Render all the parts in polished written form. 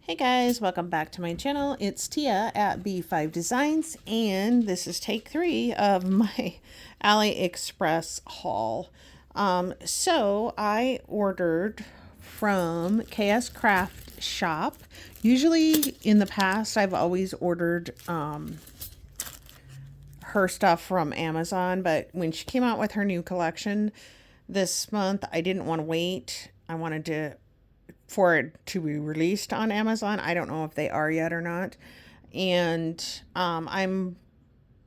Hey guys, welcome back to my channel. It's Tia at B5 Designs, and this is take 3 of my AliExpress haul. So I ordered from KS Craft Shop. Usually in the past, I've always ordered her stuff from Amazon, but when she came out with her new collection this month, I didn't want to wait. I wanted for it to be released on Amazon. I don't know if they are yet or not. And I'm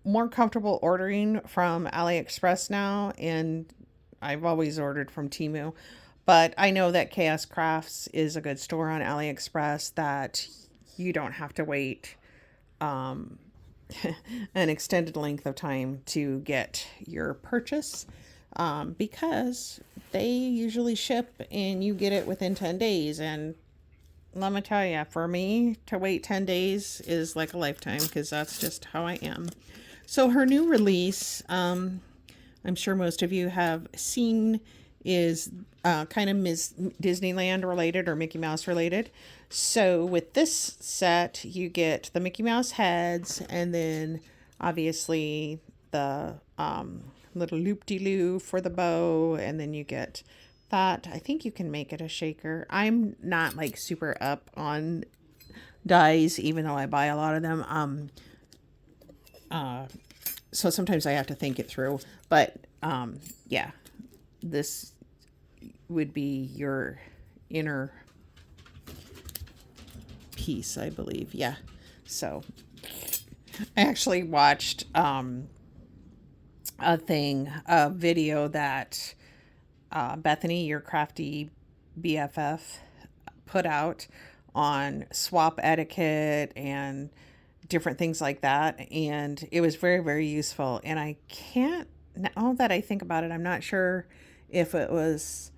more comfortable ordering from AliExpress now, and I've always ordered from Temu. But I know that KS Crafts is a good store on AliExpress that you don't have to wait an extended length of time to get your purchase. Because they usually ship and you get it within 10 days. And let me tell you, for me to wait 10 days is like a lifetime, because that's just how I am. So her new release, I'm sure most of you have seen, is kind of Disneyland related or Mickey Mouse related. So with this set, you get the Mickey Mouse heads, and then obviously the little loop-de-loo for the bow, and then you get that. I think you can make it a shaker. I'm not like super up on dies, even though I buy a lot of them. So sometimes I have to think it through, but yeah, this would be your inner piece, I believe. Yeah. So I actually watched a video that Bethany, your crafty BFF, put out on swap etiquette and different things like that. And it was very, very useful. And I can't, now that I think about it, I'm not sure if it was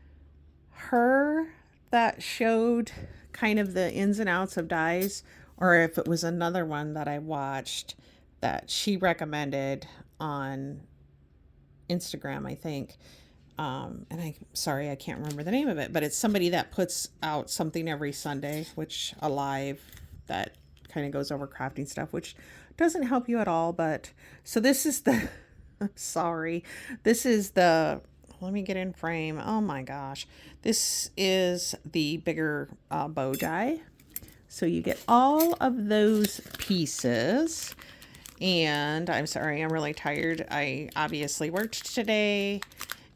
her that showed kind of the ins and outs of dies, or if it was another one that I watched that she recommended on Instagram, I think. And I'm sorry, I can't remember the name of it, but it's somebody that puts out something every Sunday, which a live that kind of goes over crafting stuff, which doesn't help you at all. But so this is the, I'm sorry, this is the, let me get in frame. Oh my gosh. This is the bigger bow die. So you get all of those pieces. And I'm sorry, I'm really tired. I obviously worked today,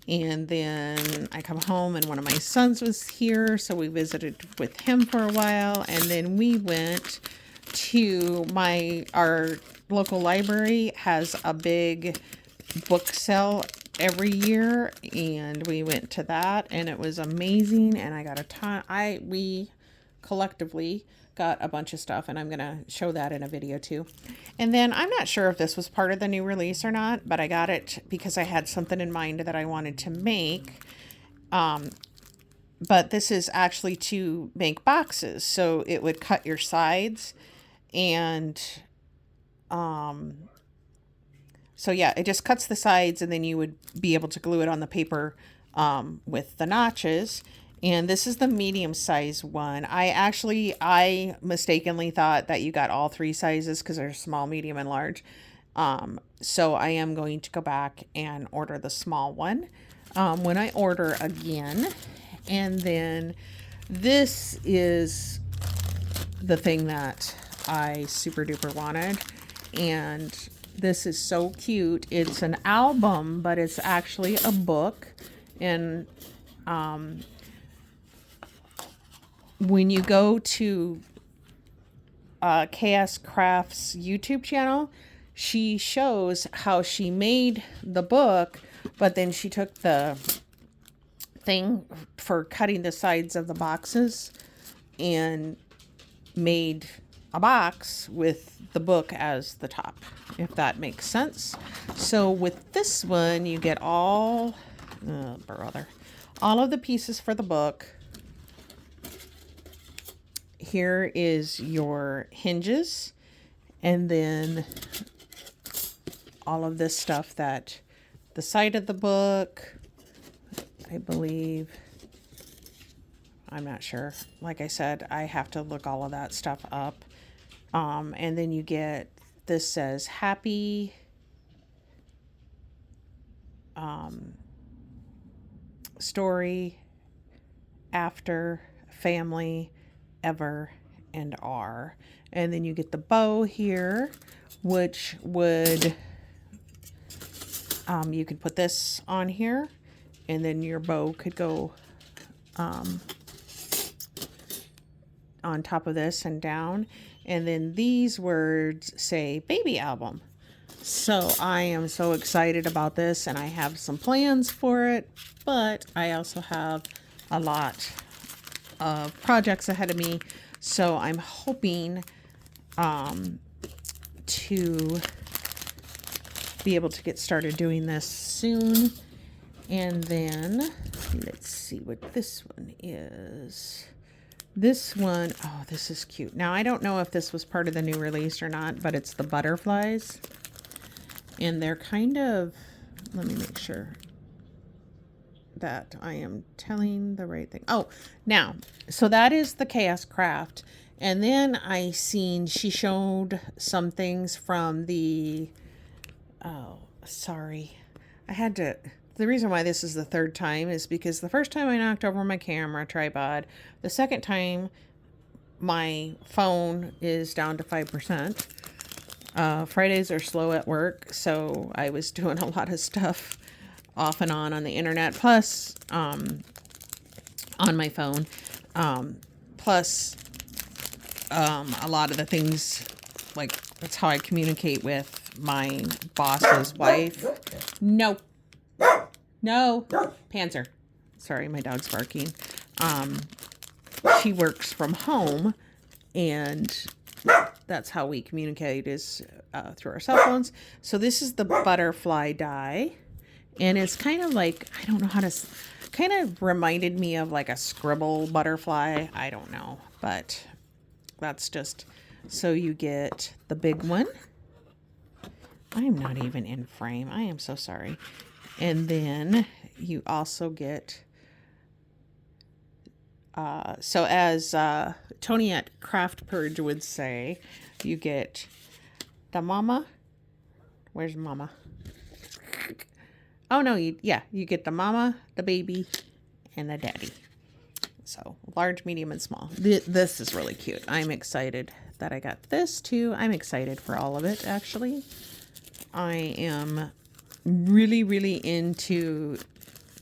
and then I come home and one of my sons was here, so we visited with him for a while, and then we went to our local library has a big book sale every year, and we went to that, and it was amazing. And I got a ton. We collectively got a bunch of stuff, and I'm gonna show that in a video too. And then I'm not sure if this was part of the new release or not, but I got it because I had something in mind that I wanted to make. But this is actually to make boxes, so it would cut your sides, and so yeah, it just cuts the sides, and then you would be able to glue it on the paper with the notches. And this is the medium size one. I mistakenly thought that you got all 3 sizes because they're small, medium, and large. So I am going to go back and order the small one when I order again. And then this is the thing that I super duper wanted. And this is so cute. It's an album, but it's actually a book. And when you go to KS Crafts YouTube channel, she shows how she made the book, but then she took the thing for cutting the sides of the boxes and made a box with the book as the top, if that makes sense. So with this one, you get all of the pieces for the book. Here is your hinges, and then all of this stuff that the side of the book, I believe, I'm not sure. Like I said, I have to look all of that stuff up. And then you get, this says happy story after family ever and are. And then you get the bow here, which would, you could put this on here, and then your bow could go on top of this and down. And then these words say baby album. So I am so excited about this, and I have some plans for it, but I also have a lot of projects ahead of me. So I'm hoping to be able to get started doing this soon. And then let's see what this one is. This one, oh, this is cute. Now, I don't know if this was part of the new release or not, but it's the butterflies. And they're kind of, let me make sure that I am telling the right thing. Oh, now, so that is the Chaos Craft. And then I seen, she showed some things from the, oh, sorry. I had to, the reason why this is the third time is because the first time I knocked over my camera tripod, the second time my phone is down to 5%. Fridays are slow at work, so I was doing a lot of stuff off and on the internet, plus on my phone, plus a lot of the things, like that's how I communicate with my boss's wife. No, Panzer. Sorry, my dog's barking. She works from home, and that's how we communicate, is through our cell phones. So this is the butterfly die, and it's kind of like, I don't know how to, kind of reminded me of like a scribble butterfly. I don't know, but that's just, so you get the big one. I'm not even in frame. I am so sorry. And then you also get, so as Tony at Craft Purge would say, you get the mama. Where's mama? Oh no, you get the mama, the baby, and the daddy. So large, medium, and small. This is really cute. I'm excited that I got this too. I'm excited for all of it, actually. I am really, really into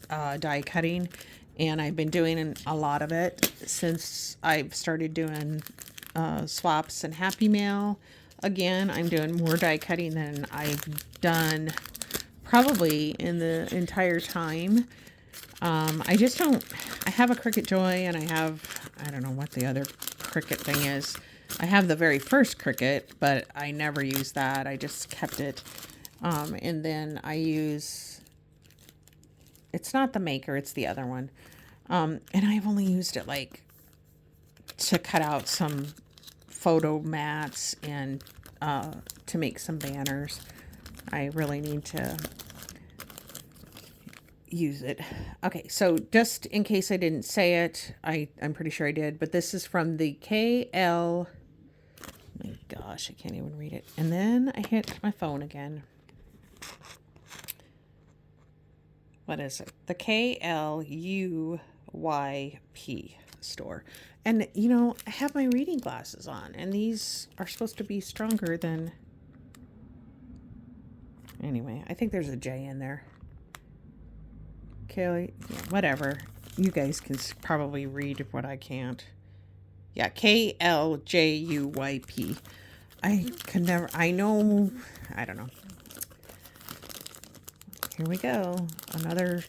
die cutting, and I've been doing a lot of it since I've started doing swaps and Happy Mail. Again, I'm doing more die cutting than I've done probably in the entire time. I just don't, I have a Cricut Joy, and I have, I don't know what the other Cricut thing is. I have the very first Cricut, but I never used that. I just kept it. And then I use, it's not the Maker, it's the other one. And I've only used it like to cut out some photo mats and to make some banners. I really need to use it. Okay, so just in case I didn't say it, I'm pretty sure I did, but this is from the my gosh, I can't even read it. And then I hit my phone again. What is it? The KLJUYP store. And, you know, I have my reading glasses on, and these are supposed to be stronger than... Anyway, I think there's a J in there. Whatever. You guys can probably read what I can't. Yeah, KLJUYP. I don't know. Here we go. Another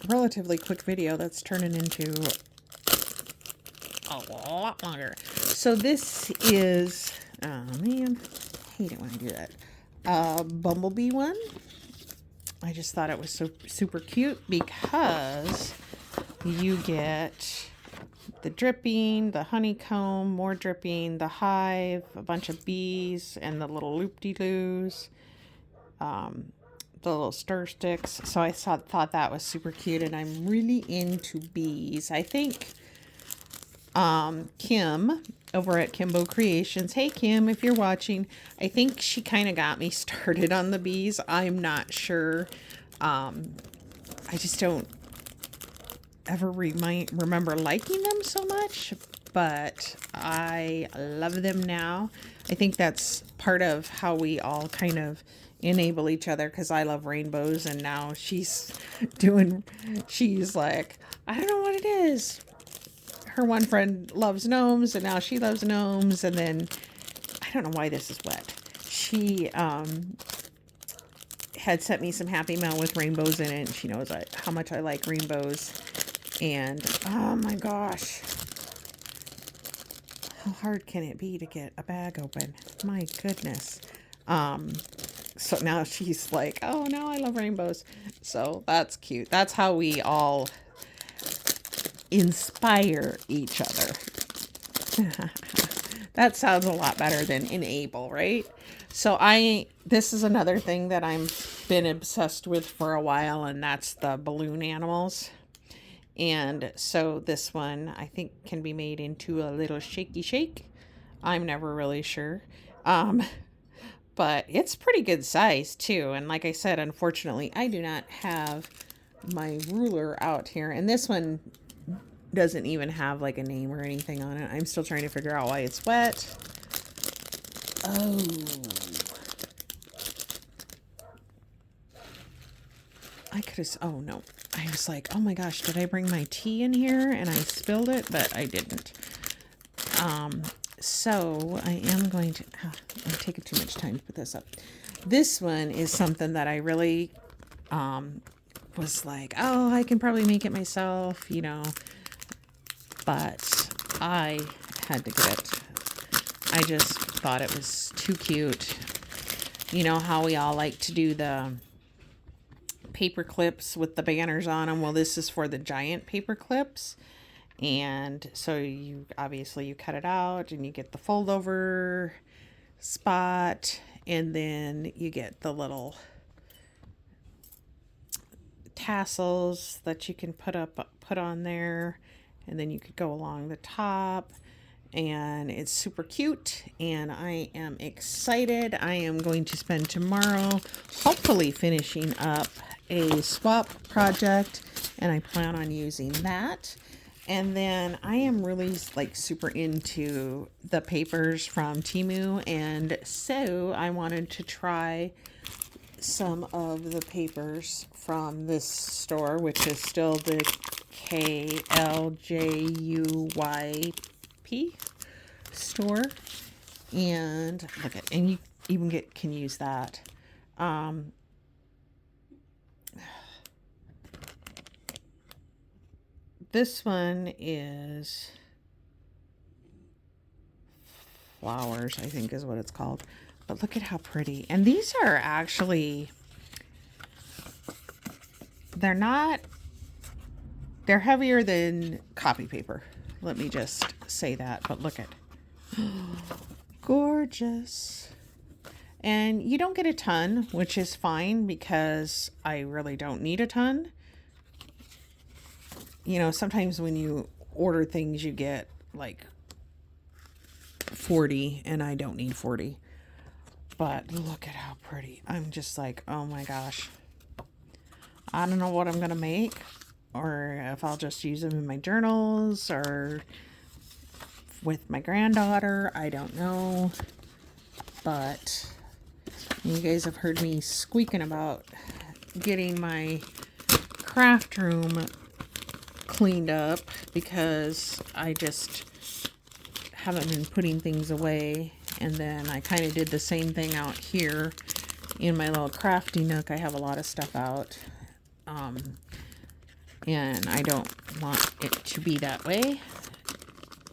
relatively quick video that's turning into a lot longer. So this is, oh man, I hate it when I do that. Bumblebee one. I just thought it was so super cute because you get the dripping, the honeycomb, more dripping, the hive, a bunch of bees, and the little loop-de-loos, the little stir sticks. So I thought that was super cute, and I'm really into bees. I think Kim over at Kimbo Creations. Hey, Kim, if you're watching, I think she kind of got me started on the bees. I'm not sure. I just don't ever remember liking them so much, but I love them now. I think that's part of how we all kind of enable each other, because I love rainbows, and now she's like, I don't know what it is. Her one friend loves gnomes, and now she loves gnomes, and then I don't know why this is wet. She had sent me some Happy Mail with rainbows in it, and she knows how much I like rainbows. And oh my gosh, how hard can it be to get a bag open? My goodness. So now she's like, oh no, I love rainbows. So that's cute. That's how we all inspire each other. That sounds a lot better than enable, right? So this is another thing that I've been obsessed with for a while, and that's the balloon animals. And so this one, I think, can be made into a little shaky shake. I'm never really sure. But it's pretty good size too. And like I said, unfortunately, I do not have my ruler out here. And this one doesn't even have like a name or anything on it. I'm still trying to figure out why it's wet. Oh. I could have, oh no. I was like, oh my gosh, did I bring my tea in here and I spilled it? But I didn't. So I am going to, I'm taking too much time to put this up. This one is something that I really was like, oh, I can probably make it myself, you know, but I had to get it. I just thought it was too cute. You know how we all like to do the paper clips with the banners on them? Well, this is for the giant paper clips. And so you cut it out and you get the fold over spot, and then you get the little tassels that you can put on there, and then you could go along the top, and it's super cute, and I am excited. I am going to spend tomorrow hopefully finishing up a swap project, and I plan on using that. And then I am really like super into the papers from Temu, and so I wanted to try some of the papers from this store, which is still the KLJUYP store. And look at, and you even can use that. This one is flowers, I think is what it's called. But look at how pretty. And these are actually, they're heavier than copy paper. Let me just say that. But look at, gorgeous. And you don't get a ton, which is fine because I really don't need a ton. You know, sometimes when you order things, you get like 40, and I don't need 40. But look at how pretty. I'm just like, oh my gosh. I don't know what I'm going to make, or if I'll just use them in my journals or with my granddaughter. I don't know. But you guys have heard me squeaking about getting my craft room cleaned up because I just haven't been putting things away. And then I kind of did the same thing out here in my little crafty nook. I have a lot of stuff out, and I don't want it to be that way.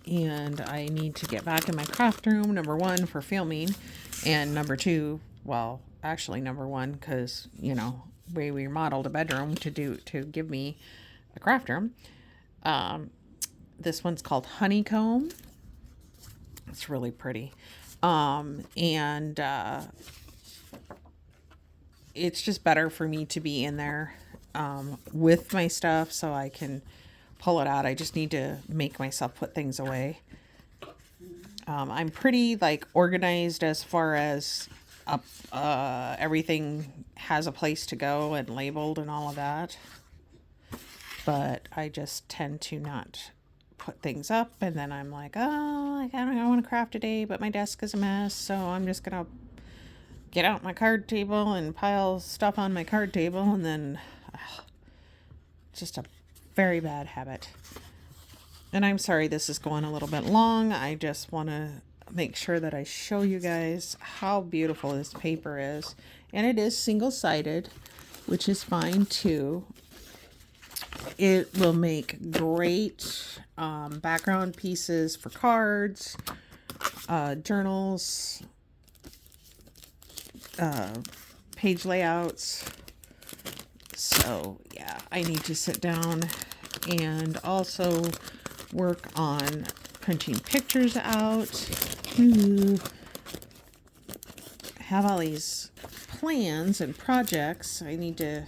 And I need to get back in my craft room, number one, for filming, and number two, well, actually number one, because, you know, we remodeled a bedroom to give me a craft room. This one's called Honeycomb. It's really pretty. And it's just better for me to be in there with my stuff, so I can pull it out. I just need to make myself put things away. I'm pretty like organized as far as everything has a place to go and labeled and all of that. But I just tend to not put things up, and then I'm like, oh, I don't want to craft today, but my desk is a mess, so I'm just gonna get out my card table and pile stuff on my card table, and then just a very bad habit. And I'm sorry this is going a little bit long. I just want to make sure that I show you guys how beautiful this paper is. And it is single-sided, which is fine too. It will make great background pieces for cards, journals, page layouts. So yeah, I need to sit down and also work on printing pictures out. Have all these plans and projects. I need to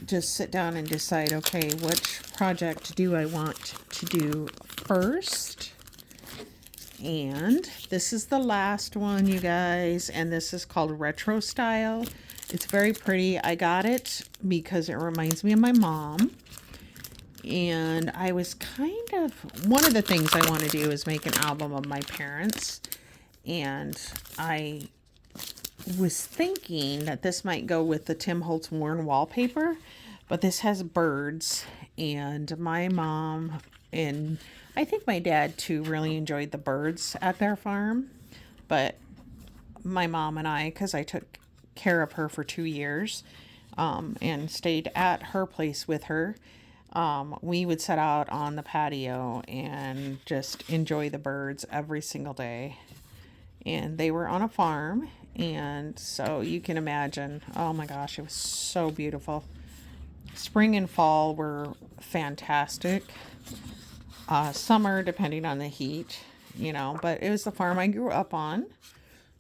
just sit down and decide, okay, which project do I want to do first? And this is the last one, you guys, and this is called Retro Style. It's very pretty. I got it because it reminds me of my mom. And I was one of the things I want to do is make an album of my parents. And I was thinking that this might go with the Tim Holtz worn wallpaper, but this has birds, and my mom and I think my dad too really enjoyed the birds at their farm. But my mom and I, because I took care of her for 2 years and stayed at her place with her, we would sit out on the patio and just enjoy the birds every single day. And they were on a farm, and so you can imagine, oh my gosh, it was so beautiful. Spring and fall were fantastic. Summer, depending on the heat, but it was the farm I grew up on.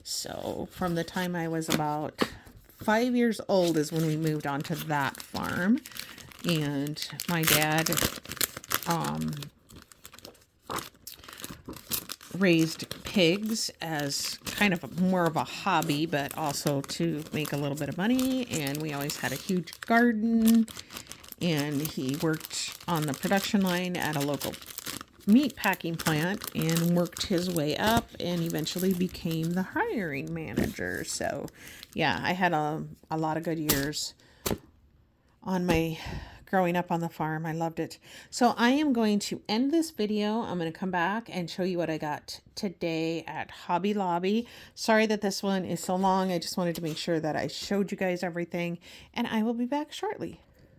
So from the time I was about 5 years old is when we moved on to that farm. And my dad raised pigs as kind of more of a hobby, but also to make a little bit of money. And we always had a huge garden. And he worked on the production line at a local meat packing plant and worked his way up and eventually became the hiring manager. So yeah, I had a lot of good years on my growing up on the farm. I loved it. So I am going to end this video. I'm going to come back and show you what I got today at Hobby Lobby. Sorry that this one is so long. I just wanted to make sure that I showed you guys everything, and I will be back shortly.